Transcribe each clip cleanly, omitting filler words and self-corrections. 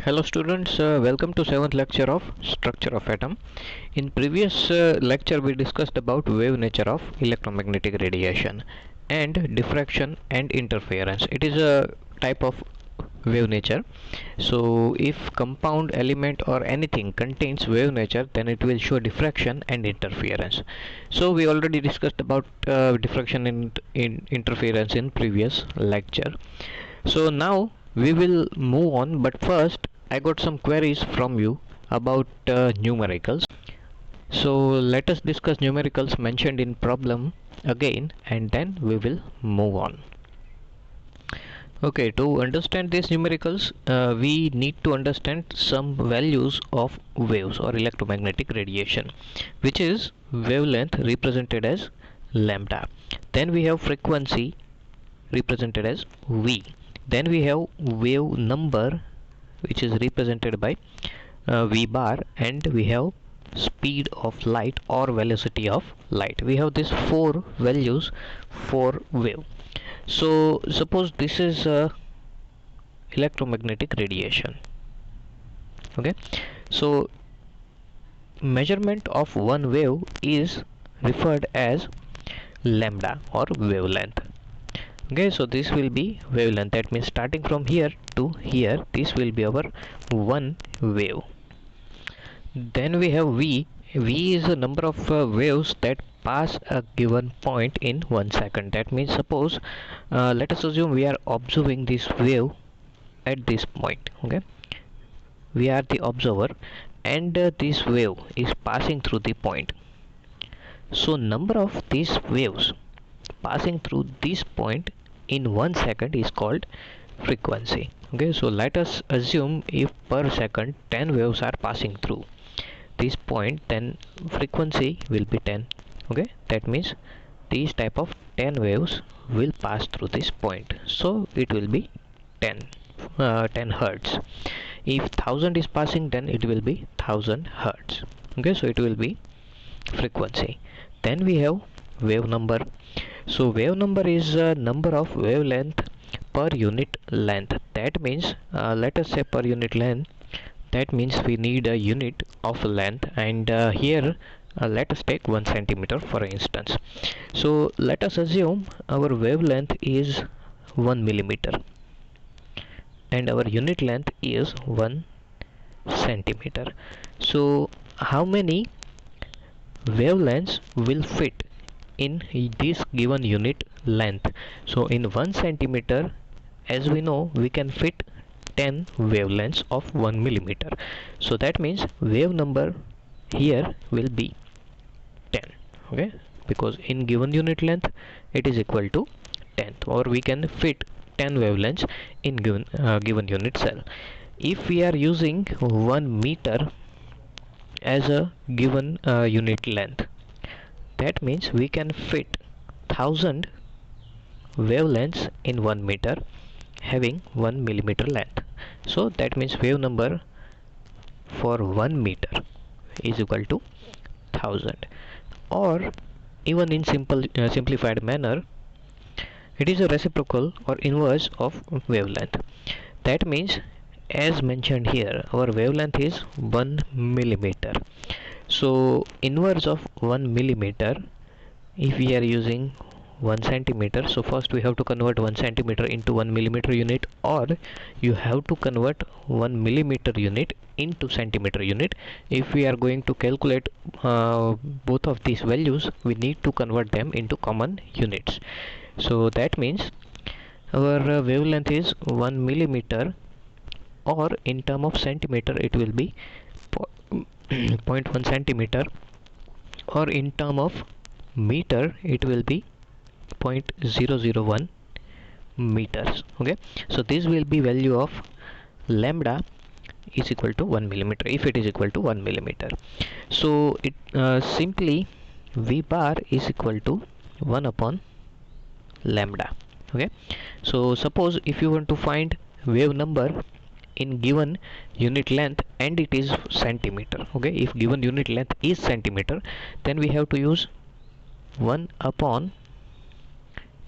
Hello students, welcome to 7th lecture of structure of atom. In previous lecture we discussed about wave nature of electromagnetic radiation and diffraction and interference. It is a type of wave nature. So if compound element or anything contains wave nature, then it will show diffraction and interference. So we already discussed about diffraction and interference in previous lecture. So now we will move on, but first I got some queries from you about numericals. So let us discuss numericals mentioned in problem again, and then we will move on. Okay, to understand these numericals, we need to understand some values of waves or electromagnetic radiation, which is wavelength represented as lambda. Then we have frequency represented as V. Then we have wave number, which is represented by V bar, and we have speed of light or velocity of light. We have these four values for wave. So suppose this is electromagnetic radiation. Okay, so measurement of one wave is referred as lambda or wavelength. Okay, so this will be wavelength. That means starting from here to here, this will be our one wave. Then we have V. V is the number of waves that pass a given point in 1 second. That means suppose let us assume we are observing this wave at this point. Okay, we are the observer, and this wave is passing through the point. So number of these waves passing through this point in 1 second is called frequency. Okay, so let us assume if per second 10 waves are passing through this point, then frequency will be 10. Okay, that means these type of 10 waves will pass through this point, so it will be 10 hertz. If 1000 is passing, then it will be 1000 hertz. Okay, so it will be frequency. Then we have wave number. So wave number is number of wavelength per unit length. That means let us say per unit length, that means we need a unit of length, and here let us take 1 centimeter for instance. So let us assume our wavelength is 1 millimeter and our unit length is 1 centimeter. So how many wavelengths will fit in this given unit length? So in 1 centimeter, as we know, we can fit 10 wavelengths of 1 millimeter. So that means wave number here will be 10. Okay, because in given unit length it is equal to 10, or we can fit 10 wavelengths in given unit cell. If we are using 1 meter as a given unit length, that means we can fit 1000 wavelengths in 1 meter having 1 millimeter length. So that means wave number for 1 meter is equal to 1000, or even in simplified manner, it is a reciprocal or inverse of wavelength. That means, as mentioned here, our wavelength is 1 millimeter. So inverse of 1 millimeter, if we are using 1 centimeter, so first we have to convert 1 centimeter into 1 millimeter unit, or you have to convert 1 millimeter unit into centimeter unit. If we are going to calculate both of these values, we need to convert them into common units. So that means our wavelength is 1 millimeter, or in term of centimeter it will be 0.1 centimeter, or in term of meter it will be 0.001 meters. Okay, so this will be value of lambda is equal to 1 millimeter if it is equal to 1 millimeter. So it simply V bar is equal to 1 upon lambda. Okay, so suppose if you want to find wave number in given unit length and it is centimeter. Okay, if given unit length is centimeter, then we have to use 1 upon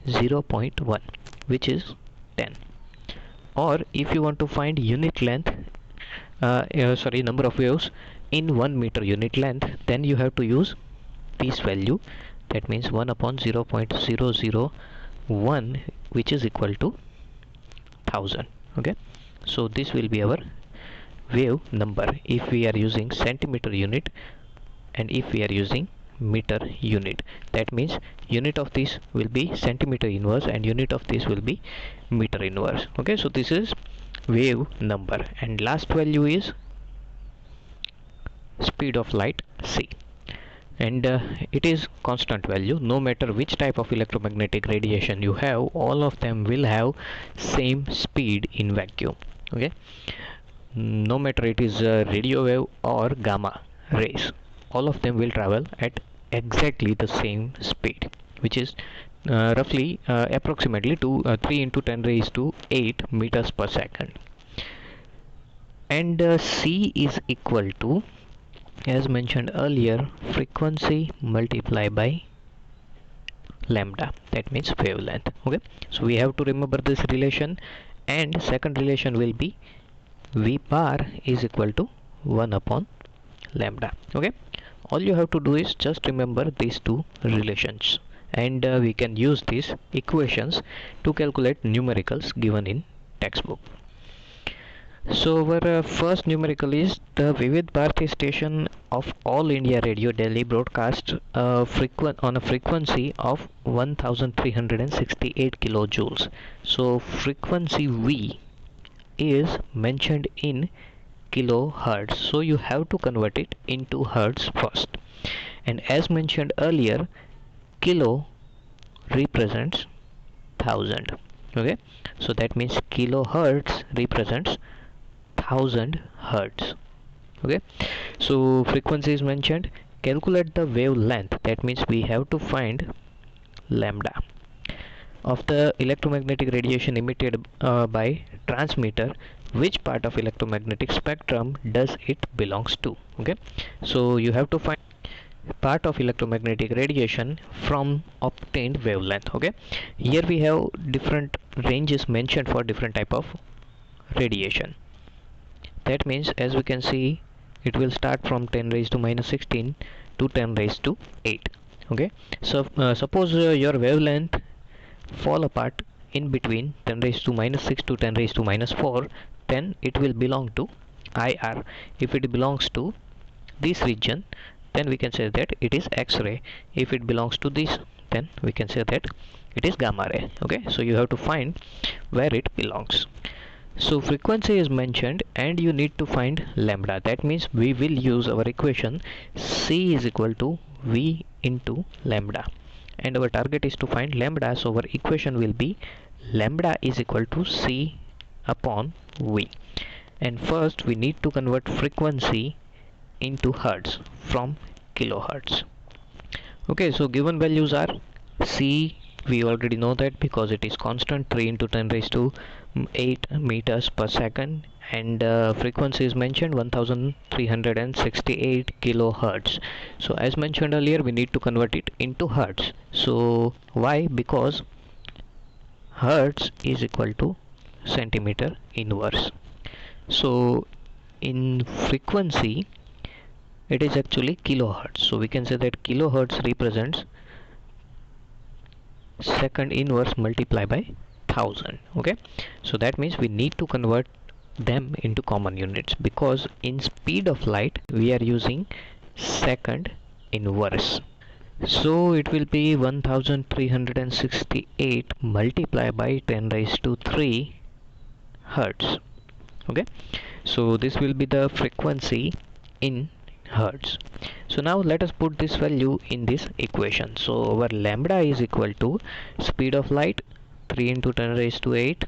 0.1, which is 10. Or if you want to find unit length number of waves in 1 meter unit length, then you have to use this value, that means 1 upon 0.001, which is equal to 1000. Okay, so this will be our wave number if we are using centimeter unit and if we are using meter unit. That means unit of this will be centimeter inverse and unit of this will be meter inverse. Okay, so this is wave number, and last value is speed of light c, and it is constant value. No matter which type of electromagnetic radiation you have, all of them will have same speed in vacuum. Okay, no matter it is radio wave or gamma rays, all of them will travel at exactly the same speed, which is roughly approximately 3 into 10 raised to 8 meters per second. And c is equal to, as mentioned earlier, frequency multiplied by lambda, that means wavelength. Okay, so we have to remember this relation, and second relation will be v bar is equal to 1 upon lambda. Okay, all you have to do is just remember these two relations, and we can use these equations to calculate numericals given in textbook. So our first numerical is the Vivid Bharati station of All India Radio Delhi broadcast on a frequency of 1368 kilojoules. So frequency V is mentioned in kilohertz, so you have to convert it into hertz first. And as mentioned earlier, kilo represents 1000. Okay, so that means kilohertz represents 1000 hertz. Okay, so frequency is mentioned. Calculate the wavelength, that means we have to find lambda of the electromagnetic radiation emitted by transmitter. Which part of electromagnetic spectrum does it belongs to? Okay, so you have to find part of electromagnetic radiation from obtained wavelength. Okay, here we have different ranges mentioned for different type of radiation. That means, as we can see, it will start from 10 raised to minus 16 to 10 raised to 8. Okay, so suppose your wavelength fall apart in between 10 raised to minus 6 to 10 raised to minus 4, then it will belong to IR. If it belongs to this region, then we can say that it is X-ray. If it belongs to this, then we can say that it is gamma ray. Okay, so you have to find where it belongs. So frequency is mentioned and you need to find lambda. That means we will use our equation C is equal to V into lambda, and our target is to find lambda, so our equation will be lambda is equal to C upon V. And first we need to convert frequency into hertz from kilohertz. Okay, so given values are C, we already know that because it is constant, 3 into 10 raised to 8 meters per second, and frequency is mentioned 1368 kilohertz. So as mentioned earlier, we need to convert it into hertz. So why? Because hertz is equal to centimeter inverse. So in frequency it is actually kilohertz, so we can say that kilohertz represents second inverse multiplied by 1000. Okay, so that means we need to convert them into common units, because in speed of light we are using second inverse. So it will be 1368 multiplied by 10 raised to 3 hertz. Okay, so this will be the frequency in hertz. So now let us put this value in this equation. So our lambda is equal to speed of light 3 into 10 raised to 8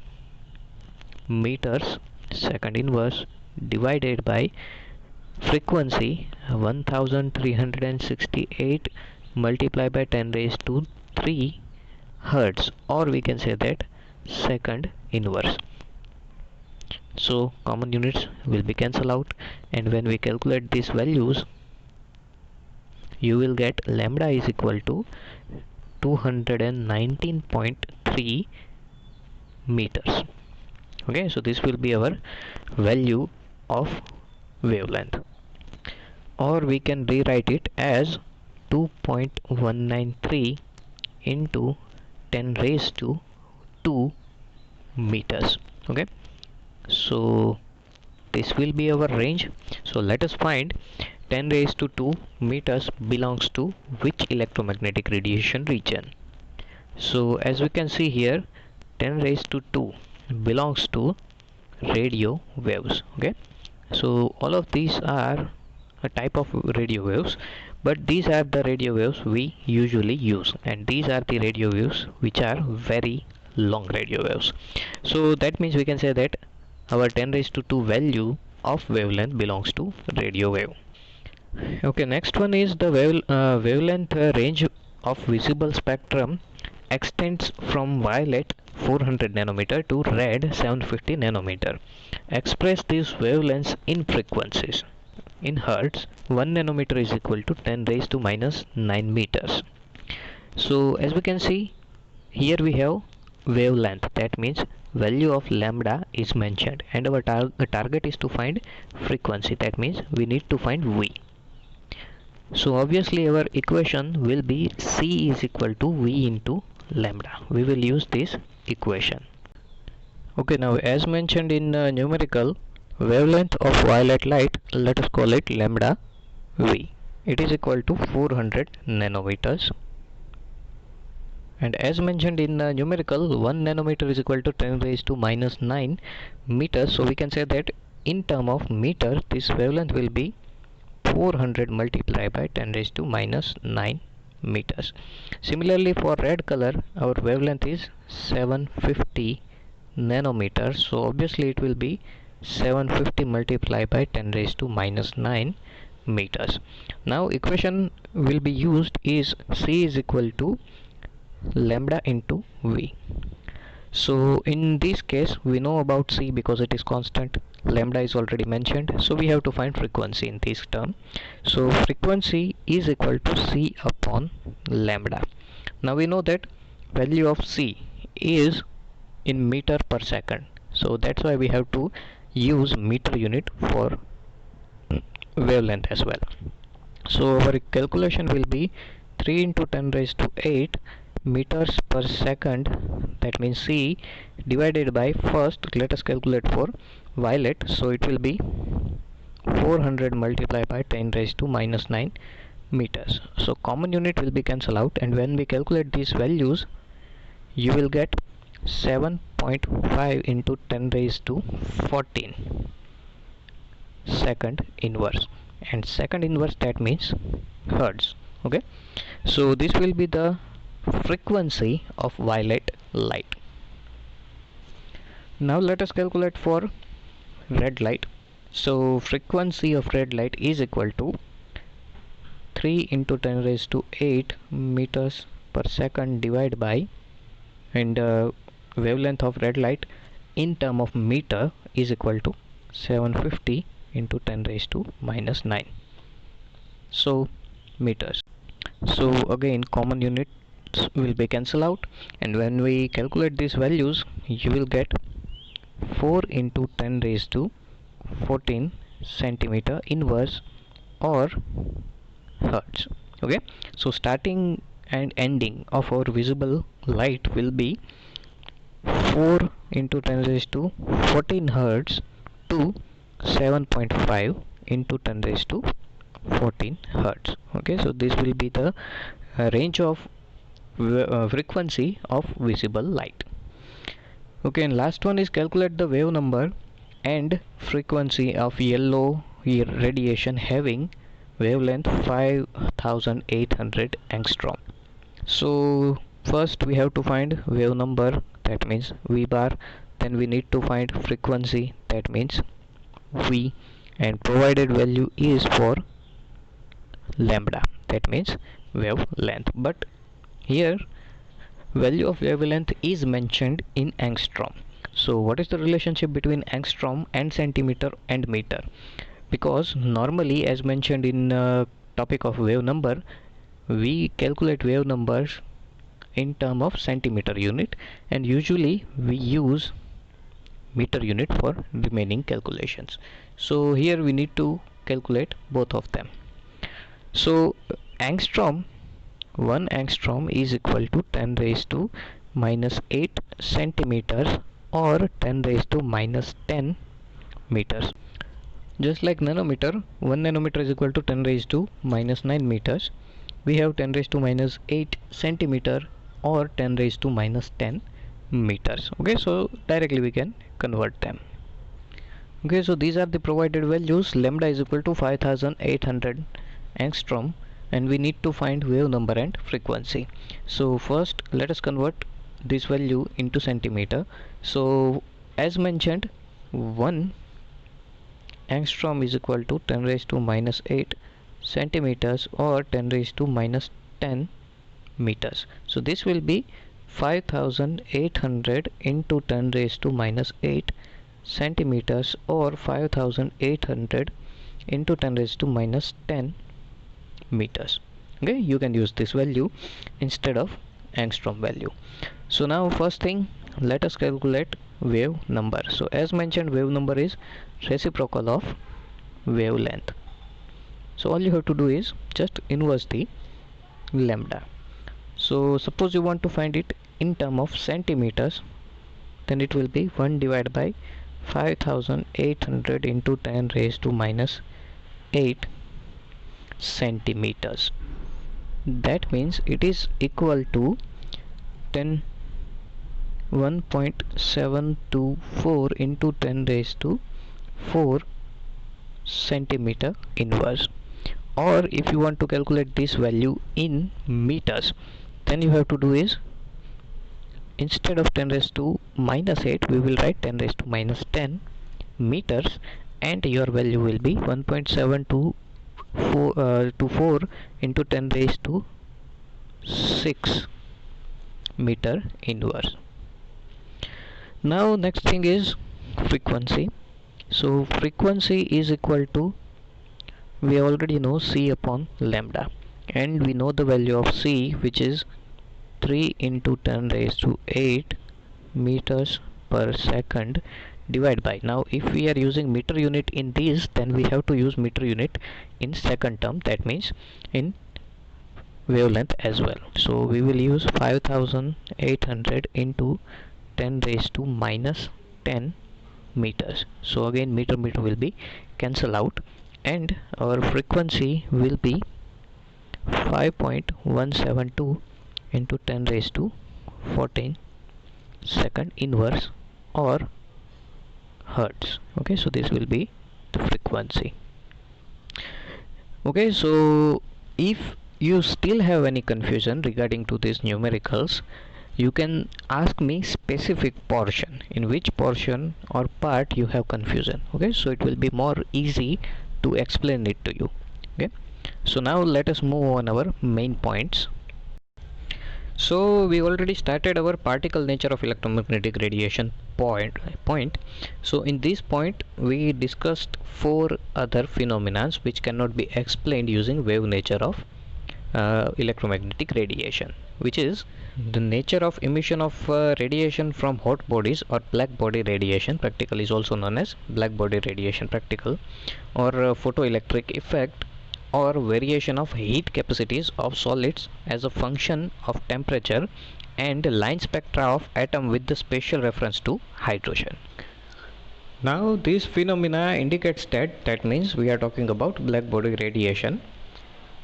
meters second inverse divided by frequency 1368 multiplied by 10 raised to 3 hertz, or we can say that second inverse. So common units will be cancelled out, and when we calculate these values, you will get lambda is equal to 219.3 meters. Okay, so this will be our value of wavelength, or we can rewrite it as 2.193 into 10 raised to 2 meters. Okay, so this will be our range. So let us find 10 raised to 2 meters belongs to which electromagnetic radiation region. So as we can see here, 10 raised to 2 belongs to radio waves. Okay, so all of these are a type of radio waves, but these are the radio waves we usually use, and these are the radio waves which are very long radio waves. So that means we can say that our 10 raised to 2 value of wavelength belongs to radio wave. Okay, next one is the wavelength range of visible spectrum extends from violet 400 nanometer to red 750 nanometer. Express these wavelengths in frequencies. In hertz, 1 nanometer is equal to 10 raised to minus 9 meters. So as we can see, here we have wavelength, that means value of lambda is mentioned, and our target is to find frequency, that means we need to find V. So obviously our equation will be C is equal to V into lambda. We will use this equation. Okay, now as mentioned in numerical, wavelength of violet light, let us call it lambda V. It is equal to 400 nanometers. And as mentioned in numerical, 1 nanometer is equal to 10 raised to minus 9 meters. So we can say that in term of meter, this wavelength will be 400 multiplied by 10 raised to minus 9 meters. Similarly, for red color, our wavelength is 750 nanometers. So obviously it will be 750 multiplied by 10 raised to minus 9 meters. Now equation will be used is C is equal to lambda into V. So in this case we know about C because it is constant, lambda is already mentioned, so we have to find frequency in this term. So frequency is equal to C upon lambda. Now we know that value of C is in meter per second, so that's why we have to use meter unit for wavelength as well. So our calculation will be 3 into 10 raised to 8 meters per second, that means C, divided by, first let us calculate for violet, so it will be 400 multiplied by 10 raised to minus 9 meters. So common unit will be cancelled out, and when we calculate these values you will get 7.5 into 10 raised to 14 second inverse, and second inverse, that means hertz. Okay, so this will be the frequency of violet light. Now let us calculate for red light. So frequency of red light is equal to 3 into 10 raised to 8 meters per second divided by, and wavelength of red light in term of meter is equal to 750 into 10 raised to minus 9, so meters. So again common unit will be cancelled out, and when we calculate these values you will get 4 into 10 raised to 14 centimeter inverse or hertz. Okay, so starting and ending of our visible light will be 4 into 10 raised to 14 hertz to 7.5 into 10 raised to 14 hertz. Okay, so this will be the range of frequency of visible light. Okay, and last one is calculate the wave number and frequency of yellow radiation having wavelength 5800 angstrom. So first we have to find wave number, that means V bar, then we need to find frequency, that means V, and provided value is for lambda, that means wavelength, but here value of wavelength is mentioned in angstrom. So what is the relationship between angstrom and centimeter and meter? Because normally, as mentioned in topic of wave number, we calculate wave numbers in term of centimeter unit, and usually we use meter unit for remaining calculations. So here we need to calculate both of them. So angstrom, 1 angstrom is equal to 10 raised to minus 8 centimeters or 10 raised to minus 10 meters. Just like nanometer, 1 nanometer is equal to 10 raised to minus 9 meters. We have 10 raised to minus 8 centimeter or 10 raised to minus 10 meters. Okay, so directly we can convert them. Okay, so these are the provided values. Lambda is equal to 5800 angstrom, and we need to find wave number and frequency. So first let us convert this value into centimeter. So as mentioned, 1 angstrom is equal to 10 raised to minus 8 centimeters or 10 raised to minus 10 meters. So this will be 5800 into 10 raised to minus 8 centimeters or 5800 into 10 raised to minus 10 meters. Okay, you can use this value instead of angstrom value. So now first thing, let us calculate wave number. So as mentioned, wave number is reciprocal of wavelength. So all you have to do is just inverse the lambda. So suppose you want to find it in term of centimeters, then it will be 1 divided by 5800 into 10 raised to minus 8 centimeters. That means it is equal to 1.724 into 10 raised to 4 centimeter inverse. Or if you want to calculate this value in meters, then you have to do is, instead of 10 raised to minus 8, we will write 10 raised to minus 10 meters, and your value will be 1.724 into 10 raised to 6 meter inverse. Now next thing is frequency. So frequency is equal to, we already know C upon lambda, and we know the value of C, which is 3 into 10 raised to 8 meters per second divided by, now if we are using meter unit in this, then we have to use meter unit in second term, that means in wavelength as well. So we will use 5800 into 10 raised to minus 10 meters. So again meter will be cancel out, and our frequency will be 5.172 into 10 raised to 14 second inverse or hertz. Okay, so this will be the frequency. Okay, so if you still have any confusion regarding to these numericals, you can ask me specific portion, in which portion or part you have confusion. Okay, so it will be more easy to explain it to you. Okay, so now let us move on our main points. So we already started our particle nature of electromagnetic radiation point. So in this point we discussed 4 other phenomena which cannot be explained using wave nature of electromagnetic radiation, which is the nature of emission of radiation from hot bodies or black body radiation, practical is also known as black body radiation practical, or photoelectric effect, or variation of heat capacities of solids as a function of temperature, and line spectra of atom with the special reference to hydrogen. Now this phenomena indicates that means we are talking about black body radiation.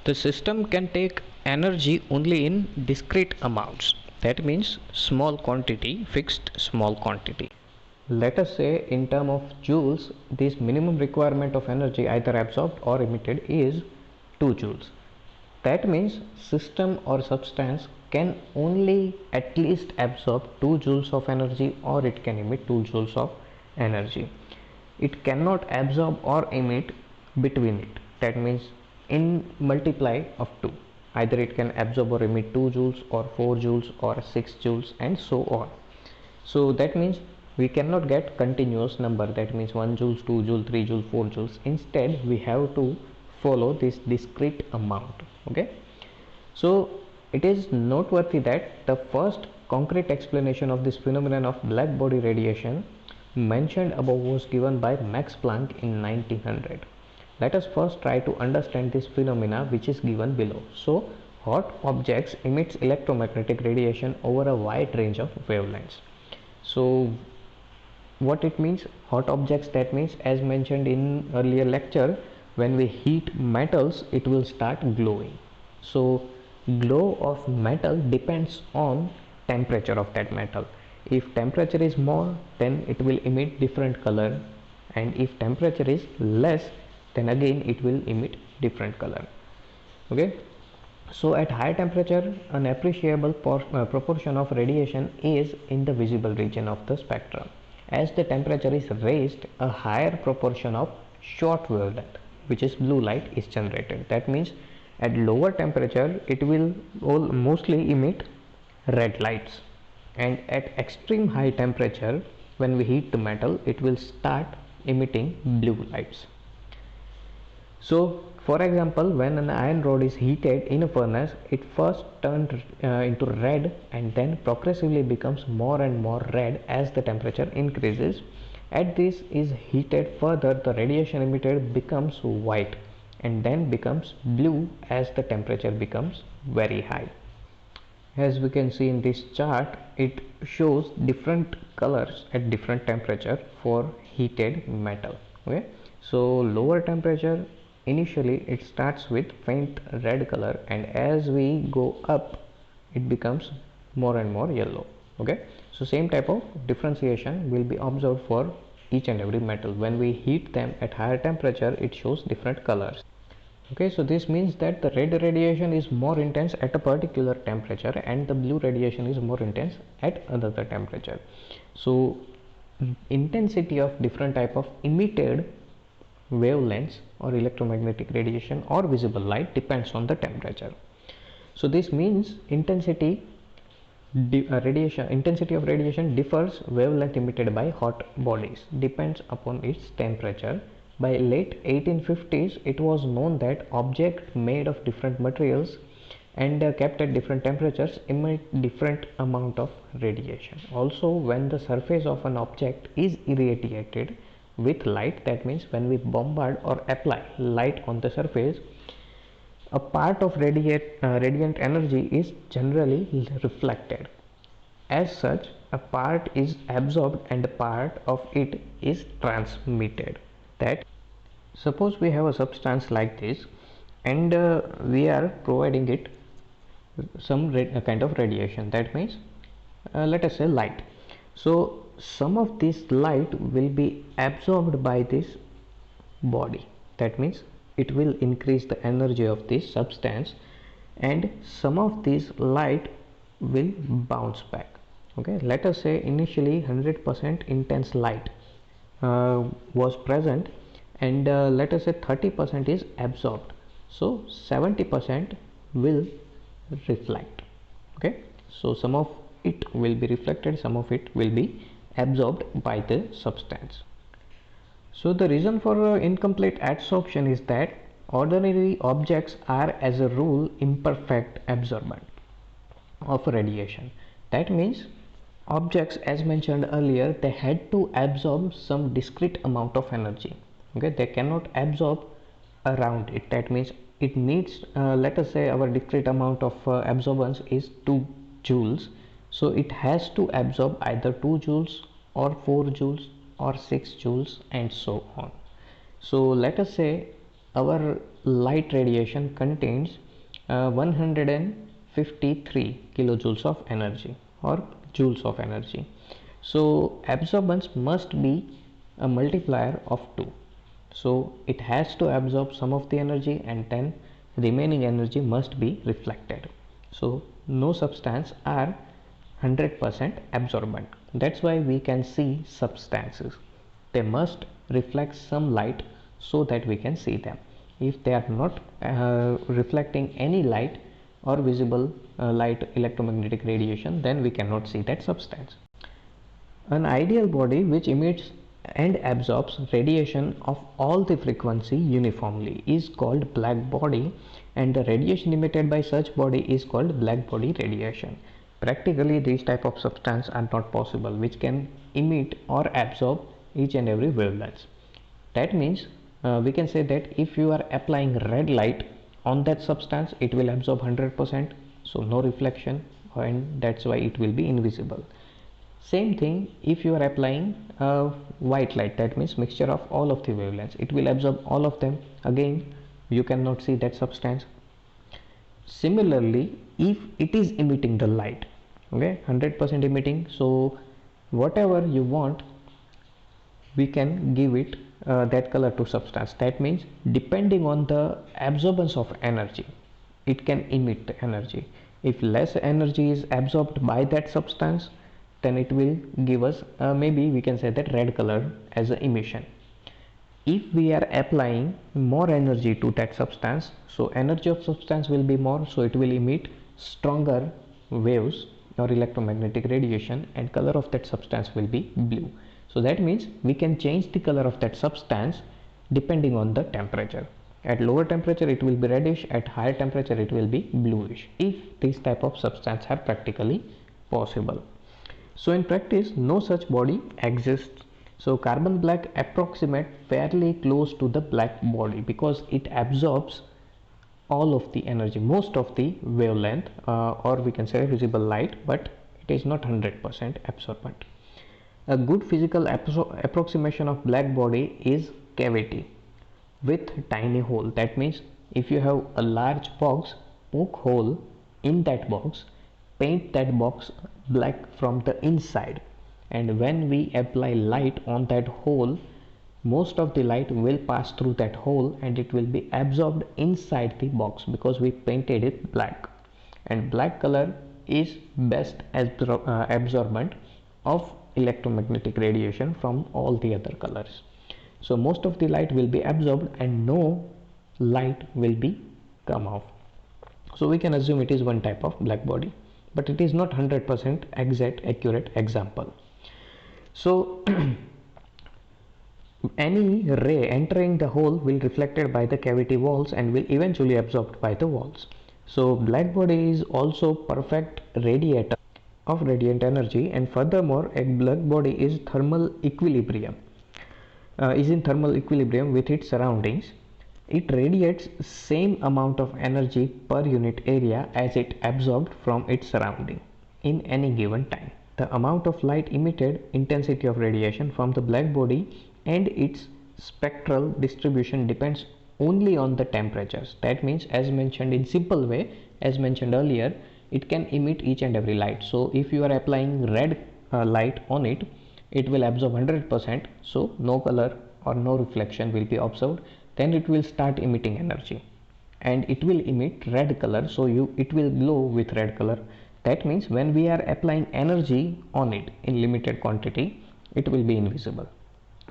The system can take energy only in discrete amounts, that means small quantity, fixed small quantity. Let us say in terms of joules, this minimum requirement of energy either absorbed or emitted is 2 joules. That means system or substance can only at least absorb 2 joules of energy, or it can emit 2 joules of energy. It cannot absorb or emit between it, that means in multiply of 2, either it can absorb or emit 2 joules or 4 joules or 6 joules and so on. So that means we cannot get continuous number, that means 1 joules, 2 joules, 3 joules, 4 joules. Instead we have to follow this discrete amount. Okay, so it is noteworthy that the first concrete explanation of this phenomenon of black body radiation mentioned above was given by Max Planck in 1900. Let us first try to understand this phenomena which is given below. So, hot objects emits electromagnetic radiation over a wide range of wavelengths. So, what it means? Hot objects, that means, as mentioned in earlier lecture, when we heat metals it will start glowing. So glow of metal depends on temperature of that metal. If temperature is more, then it will emit different color, and if temperature is less, then again it will emit different color. Okay, so at high temperature, an appreciable proportion of radiation is in the visible region of the spectrum. As the temperature is raised, a higher proportion of short wavelength, which is blue light, is generated. That means at lower temperature it will mostly emit red lights, and at extreme high temperature, when we heat the metal, it will start emitting blue lights. So, for example, when an iron rod is heated in a furnace, it first turns into red and then progressively becomes more and more red as the temperature increases. As this is heated further, the radiation emitted becomes white and then becomes blue as the temperature becomes very high. As we can see in this chart, it shows different colors at different temperature for heated metal. Okay, so lower temperature, initially it starts with faint red color, and as we go up it becomes more and more yellow. Okay, so same type of differentiation will be observed for each and every metal. When we heat them at higher temperature, it shows different colors. Okay, so this means that the red radiation is more intense at a particular temperature and the blue radiation is more intense at another temperature. So intensity of different type of emitted wavelengths or electromagnetic radiation or visible light depends on the temperature. So this means intensity of radiation differs. Wavelength emitted by hot bodies depends upon its temperature. By late 1850s, it was known that objects made of different materials and kept at different temperatures emit different amount of radiation. Also, when the surface of an object is irradiated with light, that means when we bombard or apply light on the surface, a part of radiant energy is generally reflected. As such, a part is absorbed and a part of it is transmitted. That suppose we have a substance like this, and we are providing it some kind of radiation. That means let us say light. So some of this light will be absorbed by this body. That means it will increase the energy of this substance, and some of this light will bounce back. Okay, let us say initially 100% intense light was present, and let us say 30% is absorbed, so 70% will reflect. Okay, so some of it will be reflected, some of it will be absorbed by the substance. So the reason for incomplete adsorption is that ordinary objects are as a rule imperfect absorbent of radiation. That means objects, as mentioned earlier, they had to absorb some discrete amount of energy. Okay, they cannot absorb around it. That means it needs let us say our discrete amount of absorbance is 2 joules, so it has to absorb either 2 joules or 4 joules or 6 joules and so on. So let us say our light radiation contains 153 kilojoules of energy or joules of energy. So absorbance must be a multiplier of 2. So it has to absorb some of the energy, and then remaining energy must be reflected. So no substance are 100% absorbent. That's why we can see substances. They must reflect some light so that we can see them. If they are not reflecting any light or visible light electromagnetic radiation, then we cannot see that substance. An ideal body which emits and absorbs radiation of all the frequency uniformly is called black body, and the radiation emitted by such body is called black body radiation. Practically these type of substances are not possible which can emit or absorb each and every wavelength. That means we can say that if you are applying red light on that substance, it will absorb 100%, so no reflection, and that's why it will be invisible. Same thing if you are applying white light, that means mixture of all of the wavelengths, it will absorb all of them, again you cannot see that substance. Similarly, if it is emitting the light, okay, 100% emitting, so whatever you want, we can give it that color to substance. That means depending on the absorbance of energy, it can emit energy. If less energy is absorbed by that substance, then it will give us maybe we can say that red color as an emission. If we are applying more energy to that substance, so energy of substance will be more, so it will emit stronger waves or electromagnetic radiation, and color of that substance will be blue. So that means we can change the color of that substance depending on the temperature. At lower temperature it will be reddish, at higher temperature it will be bluish, if this type of substance are practically possible. So in practice no such body exists. So carbon black approximate fairly close to the black body because it absorbs all of the energy, most of the wavelength, or we can say visible light, but it is not 100% absorbent. A good physical approximation of black body is cavity with tiny hole. That means if you have a large box, poke hole in that box, paint that box black from the inside, and when we apply light on that hole, most of the light will pass through that hole and it will be absorbed inside the box because we painted it black, and black color is best absorbent of electromagnetic radiation from all the other colors. So most of the light will be absorbed and no light will be come off. So we can assume it is one type of black body, but it is not 100% exact accurate example. So any ray entering the hole will reflected by the cavity walls and will eventually absorbed by the walls. So black body is also perfect radiator of radiant energy, and furthermore a black body is in thermal equilibrium with its surroundings. It radiates same amount of energy per unit area as it absorbed from its surrounding in any given time. The amount of light emitted, intensity of radiation from the black body and its spectral distribution depends only on the temperatures. That means, as mentioned in simple way, as mentioned earlier, it can emit each and every light. So if you are applying red light on it, it will absorb 100%, so no color or no reflection will be observed. Then it will start emitting energy and it will emit red color, so it will glow with red color. That means when we are applying energy on it in limited quantity, it will be invisible.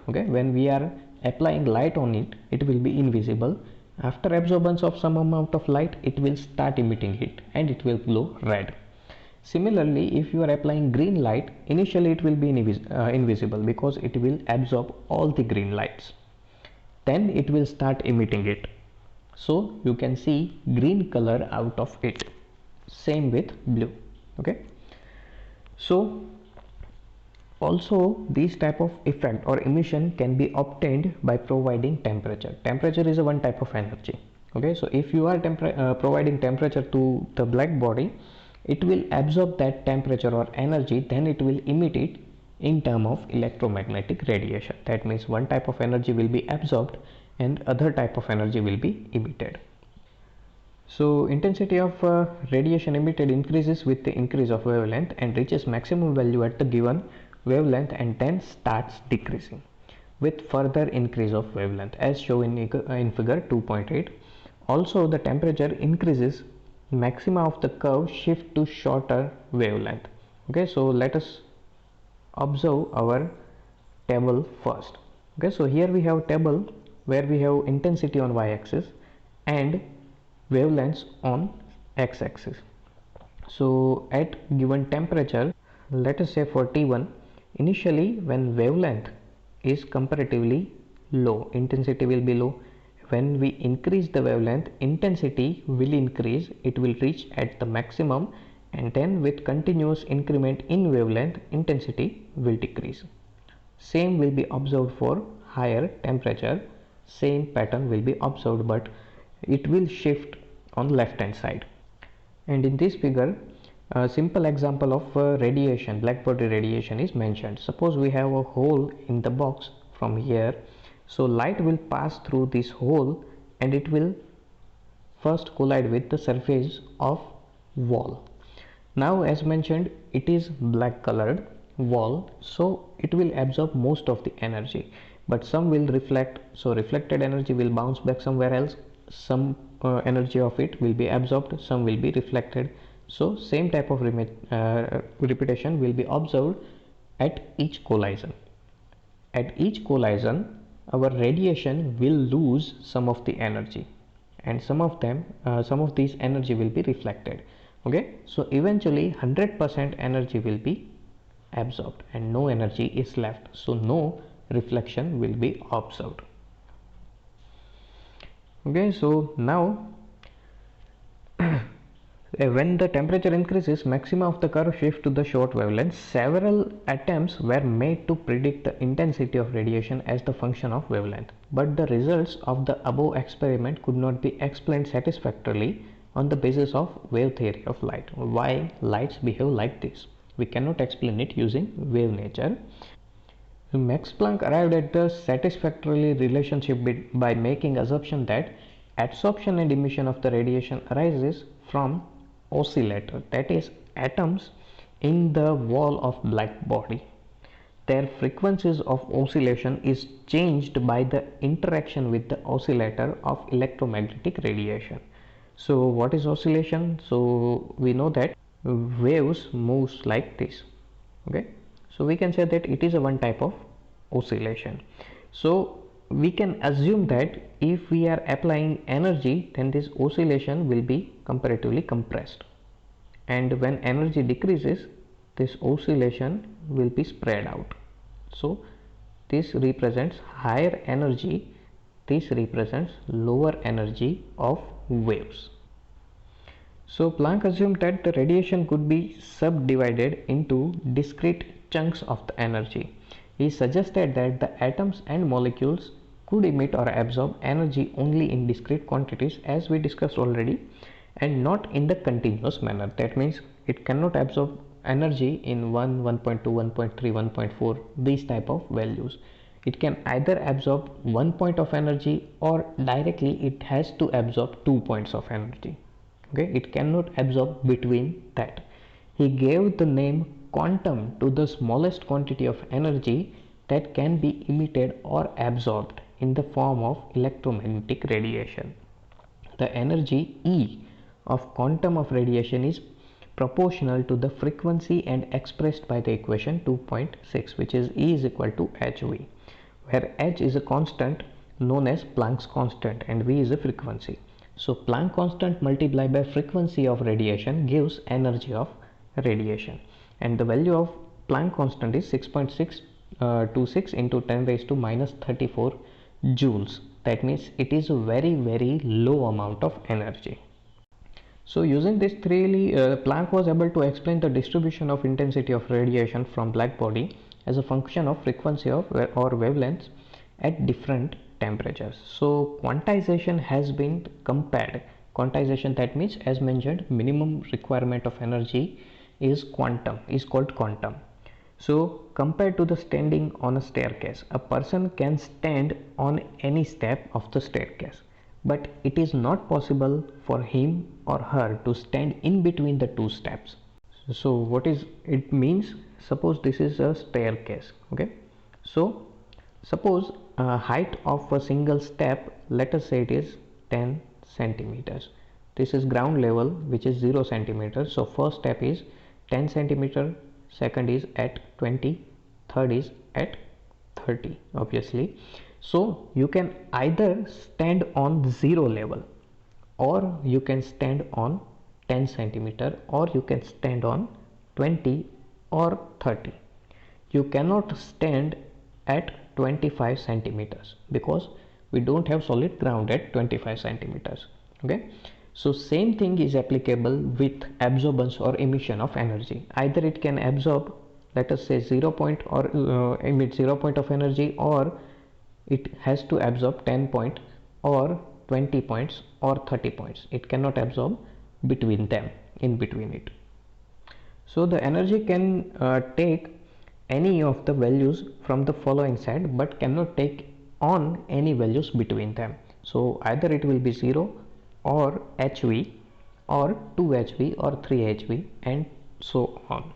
Okay, when we are applying light on it, it will be invisible. After absorbance of some amount of light, it will start emitting it and it will glow red. Similarly, if you are applying green light, initially it will be invisible because it will absorb all the green lights. Then it will start emitting it, so you can see green color out of it. Same with blue. Okay, so also this type of effect or emission can be obtained by providing temperature. Temperature is a one type of energy. Okay, so if you are providing temperature to the black body, it will absorb that temperature or energy, then it will emit it in term of electromagnetic radiation. That means one type of energy will be absorbed and other type of energy will be emitted. So intensity of radiation emitted increases with the increase of wavelength and reaches maximum value at the given wavelength and then starts decreasing with further increase of wavelength as shown in figure 2.8. Also the temperature increases, maxima of the curve shift to shorter wavelength. Okay, so let us observe our table first. Okay, so here we have table where we have intensity on y-axis and wavelengths on x-axis. So at given temperature, let us say for T1, initially when wavelength is comparatively low, intensity will be low. When we increase the wavelength, intensity will increase, it will reach at the maximum and then with continuous increment in wavelength, intensity will decrease. Same will be observed for higher temperature. Same pattern will be observed, but it will shift on left hand side. And in this figure, a simple example of radiation, black body radiation is mentioned. Suppose we have a hole in the box from here, so light will pass through this hole and it will first collide with the surface of wall. Now as mentioned, it is black colored wall, so it will absorb most of the energy, but some will reflect, so reflected energy will bounce back somewhere else. Some energy of it will be absorbed, some will be reflected. So same type of repetition will be observed at each collision. At each collision, our radiation will lose some of the energy, and some of these energy will be reflected. Okay, so eventually 100% energy will be absorbed and no energy is left, so no reflection will be observed. Okay, so now when the temperature increases, maxima of the curve shifts to the short wavelength. Several attempts were made to predict the intensity of radiation as the function of wavelength, but the results of the above experiment could not be explained satisfactorily on the basis of wave theory of light. Why lights behave like this? We cannot explain it using wave nature. Max Planck arrived at the satisfactory relationship by making assumption that absorption and emission of the radiation arises from oscillator, that is atoms in the wall of black body. Their frequencies of oscillation is changed by the interaction with the oscillator of electromagnetic radiation. So what is oscillation? So we know that waves moves like this. Okay, so we can say that it is a one type of oscillation. So we can assume that if we are applying energy, then this oscillation will be comparatively compressed, and when energy decreases, this oscillation will be spread out. So this represents higher energy, this represents lower energy of waves. So Planck assumed that the radiation could be subdivided into discrete chunks of the energy. He suggested that the atoms and molecules could emit or absorb energy only in discrete quantities, as we discussed already, and not in the continuous manner. That means it cannot absorb energy in 1, 1.2, 1.3, 1.4, these type of values. It can either absorb 1 point of energy or directly it has to absorb 2 points of energy. Okay, it cannot absorb between that. He gave the name quantum to the smallest quantity of energy that can be emitted or absorbed in the form of electromagnetic radiation. The energy E of quantum of radiation is proportional to the frequency and expressed by the equation 2.6, which is E is equal to hv, where h is a constant known as Planck's constant and v is a frequency. So Planck constant multiplied by frequency of radiation gives energy of radiation, and the value of Planck constant is 6.626 into 10 raised to minus 34 joules. That means it is a very low amount of energy. So using this theory, Planck was able to explain the distribution of intensity of radiation from black body as a function of frequency of or wavelengths at different temperatures. So quantization has been compared. Quantization, that means as mentioned, minimum requirement of energy is called quantum. So compared to the standing on a staircase, a person can stand on any step of the staircase, but it is not possible for him or her to stand in between the two steps. So what is it means? Suppose this is a staircase. Okay, so suppose height of a single step, let us say it is 10 centimeters. This is ground level, which is 0 centimeters. So first step is 10 centimeter, second is at 20, third is at 30, obviously. So you can either stand on 0 level, or you can stand on 10 centimeter, or you can stand on 20 or 30. You cannot stand at 25 centimeters because we don't have solid ground at 25 centimeters. Okay, So same thing is applicable with absorbance or emission of energy. Either it can absorb, let us say 0 point, or emit 0 point of energy, or it has to absorb 10 point or 20 points or 30 points. It cannot absorb between them, in between it. So the energy can take any of the values from the following side, but cannot take on any values between them. So either it will be 0 or HV or 2 HV or 3 HV and so on.